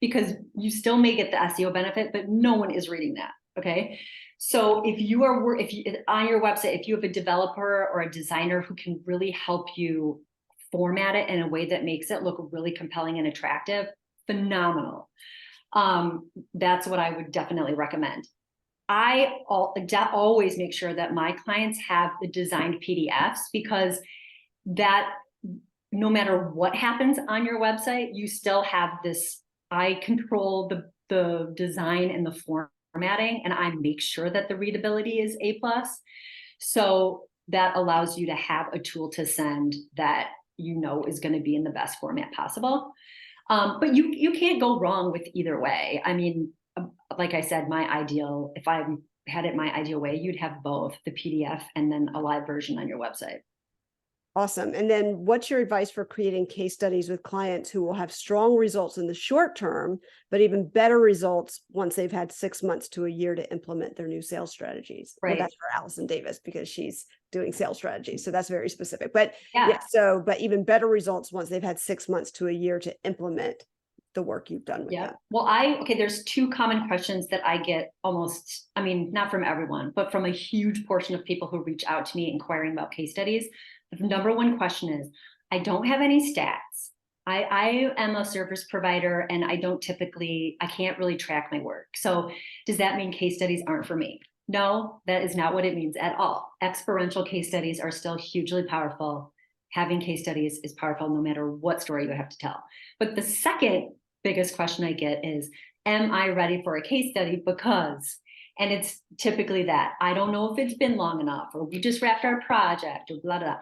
because you still may get the SEO benefit, but no one is reading that. Okay. So if you on your website, if you have a developer or a designer who can really help you format it in a way that makes it look really compelling and attractive, phenomenal. That's what I would definitely recommend. I always make sure that my clients have the designed PDFs, because that no matter what happens on your website, you still have this, I control the design and the formatting, and I make sure that the readability is A+. So that allows you to have a tool to send that you know is going to be in the best format possible. But you can't go wrong with either way. I mean, like I said, if I had it my ideal way, you'd have both the PDF and then a live version on your website. Awesome. And then what's your advice for creating case studies with clients who will have strong results in the short term, but even better results once they've had 6 months to a year to implement their new sales strategies? Right. Well, that's for Allison Davis, because she's doing sales strategies. So that's very specific. But Yeah. but even better results once they've had 6 months to a year to implement the work you've done with them. Well, there's two common questions that I get almost, I mean, not from everyone, but from a huge portion of people who reach out to me inquiring about case studies. The number one question is, I don't have any stats. I am a service provider and I can't really track my work. So does that mean case studies aren't for me? No, that is not what it means at all. Experiential case studies are still hugely powerful. Having case studies is powerful no matter what story you have to tell. But the second biggest question I get is, am I ready for a case study? And it's typically that I don't know if it's been long enough, or we just wrapped our project, or blah, blah.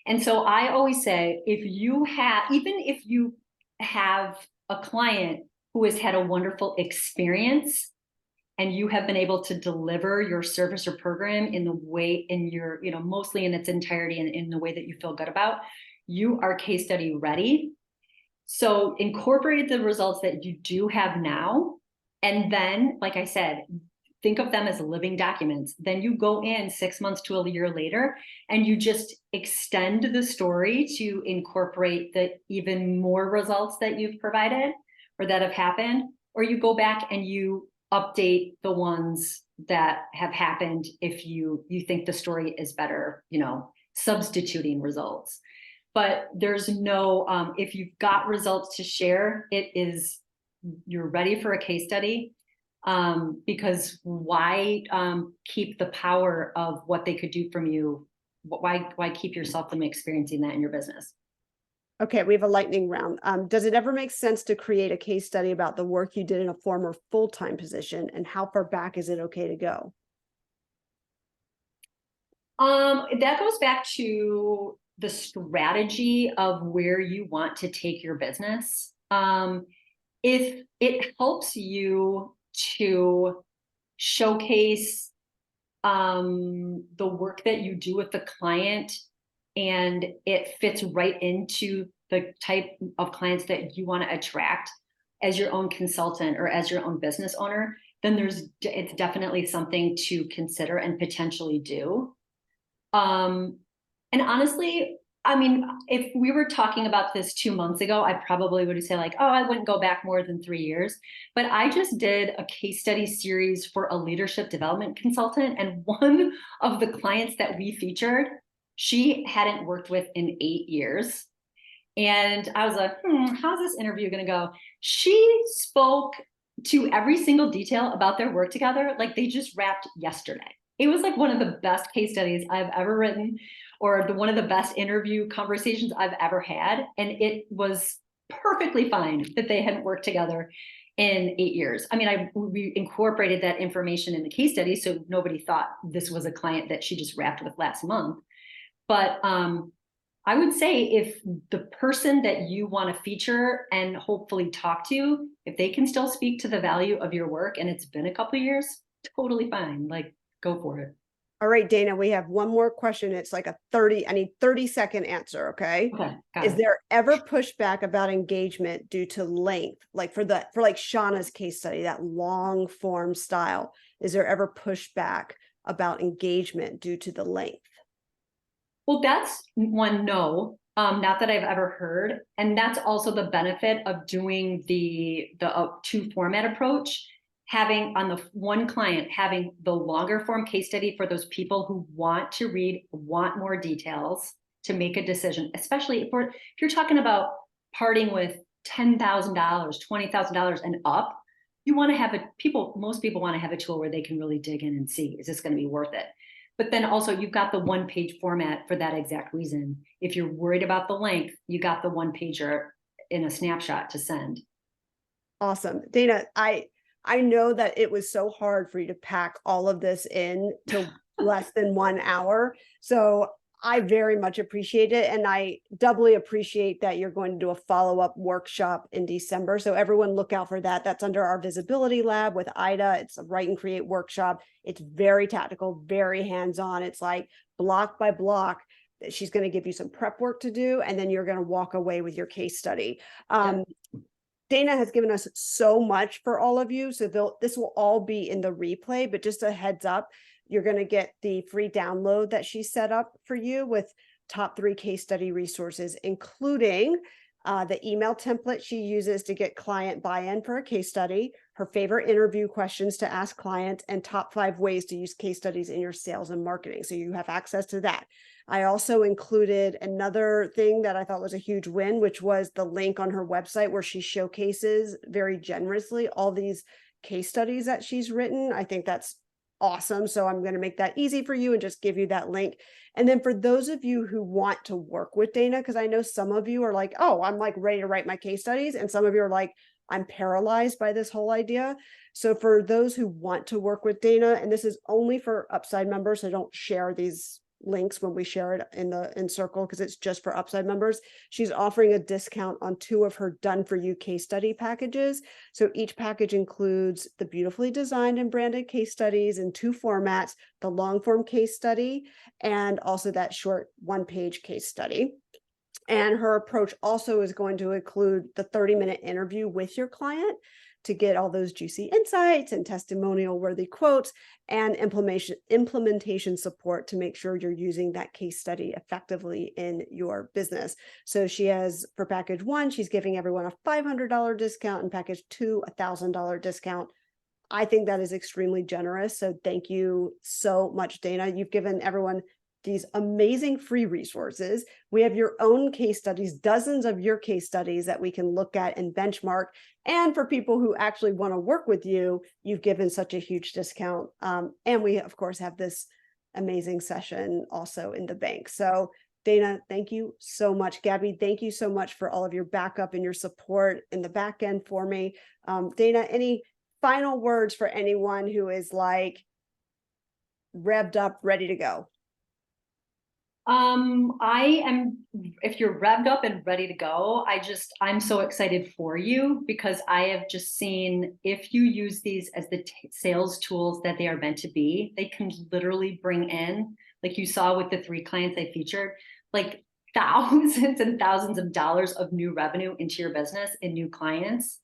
And so I always say, even if you have a client who has had a wonderful experience and you have been able to deliver your service or program mostly in its entirety and in the way that you feel good about, you are case study ready. So incorporate the results that you do have now. And then, like I said, think of them as living documents. Then you go in 6 months to a year later and you just extend the story to incorporate the even more results that you've provided or that have happened, or you go back and you update the ones that have happened if you think the story is better, substituting results. But there's no, if you've got results to share, you're ready for a case study. Because why keep the power of what they could do from you? Why keep yourself from experiencing that in your business? Okay, we have a lightning round. Does it ever make sense to create a case study about the work you did in a former full-time position, and how far back is it okay to go? That goes back to the strategy of where you want to take your business. If it helps you to showcase the work that you do with the client, and it fits right into the type of clients that you want to attract as your own consultant or as your own business owner, then it's definitely something to consider and potentially do. And honestly, I mean, if we were talking about this 2 months ago, I probably would say like, oh, I wouldn't go back more than 3 years. But I just did a case study series for a leadership development consultant. And one of the clients that we featured, she hadn't worked with in 8 years. And I was like, how's this interview going to go? She spoke to every single detail about their work together like they just wrapped yesterday. It was like one of the best case studies I've ever written, or one of the best interview conversations I've ever had. And it was perfectly fine that they hadn't worked together in 8 years. I mean, we incorporated that information in the case study, so nobody thought this was a client that she just wrapped with last month. But I would say if the person that you want to feature and hopefully talk to, if they can still speak to the value of your work and it's been a couple of years, totally fine. Like, go for it. All right, Dana, we have one more question. It's like I need 30-second answer. Okay. Okay, got Is it. there ever pushback about engagement due to length? Like for like Shauna's case study, that long form style, is there ever pushback about engagement due to the length? Well, that's one no, not that I've ever heard. And that's also the benefit of doing the two format approach, having on the one client, having the longer form case study for those people who want to read, want more details to make a decision, especially if you're talking about parting with $10,000, $20,000 and up. You want to have most people want to have a tool where they can really dig in and see, is this going to be worth it? But then also you've got the one page format for that exact reason. If you're worried about the length, you got the one pager in a snapshot to send. Awesome. Dana, I know that it was so hard for you to pack all of this in to less than 1 hour. So I very much appreciate it. And I doubly appreciate that you're going to do a follow-up workshop in December. So everyone look out for that. That's under our visibility lab with Ida. It's a write and create workshop. It's very tactical, very hands-on. It's like block by block. She's going to give you some prep work to do, and then you're going to walk away with your case study. Dana has given us so much for all of you. So this will all be in the replay, but just a heads up, you're going to get the free download that she set up for you with top 3 case study resources, including the email template she uses to get client buy-in for a case study, her favorite interview questions to ask clients, and top 5 ways to use case studies in your sales and marketing. So you have access to that. I also included another thing that I thought was a huge win, which was the link on her website where she showcases very generously all these case studies that she's written. I think that's awesome. So I'm going to make that easy for you and just give you that link. And then for those of you who want to work with Dana, because I know some of you are like, oh, I'm like ready to write my case studies. And some of you are like, I'm paralyzed by this whole idea. So for those who want to work with Dana, and this is only for Upside members, so don't share these links when we share it in Circle, because it's just for Upside members. She's offering a discount on 2 of her done for you case study packages. So each package includes the beautifully designed and branded case studies in 2 formats, the long form case study and also that short 1-page case study. And her approach also is going to include the 30-minute interview with your client to get all those juicy insights and testimonial worthy quotes and implementation support to make sure you're using that case study effectively in your business. So she has, for package 1, she's giving everyone a $500 discount, and package 2, a $1,000 discount. I think that is extremely generous. So thank you so much, Dana. You've given everyone these amazing free resources. We have your own case studies, dozens of your case studies that we can look at and benchmark. And for people who actually want to work with you, you've given such a huge discount. And we, of course, have this amazing session also in the bank. So Dana, thank you so much. Gabby, thank you so much for all of your backup and your support in the back end for me. Dana, any final words for anyone who is like revved up, ready to go? I am, if you're revved up and ready to go, I'm so excited for you, because I have just seen, if you use these as the sales tools that they are meant to be, they can literally bring in, like you saw with the 3 clients I featured, like thousands and thousands of dollars of new revenue into your business and new clients.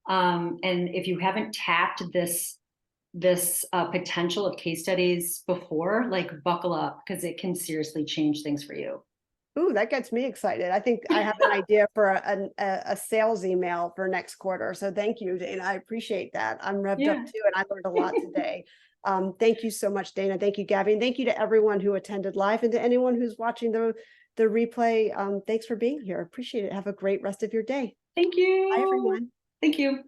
And if you haven't tapped this potential of case studies before, like buckle up, because it can seriously change things for you. Ooh, that gets me excited. I think I have an idea for a sales email for next quarter. So thank you, Dana. I appreciate that. I'm revved up too, and I learned a lot today. Thank you so much, Dana. Thank you, Gabby. And thank you to everyone who attended live, and to anyone who's watching the replay. Thanks for being here. Appreciate it. Have a great rest of your day. Thank you. Bye, everyone. Thank you.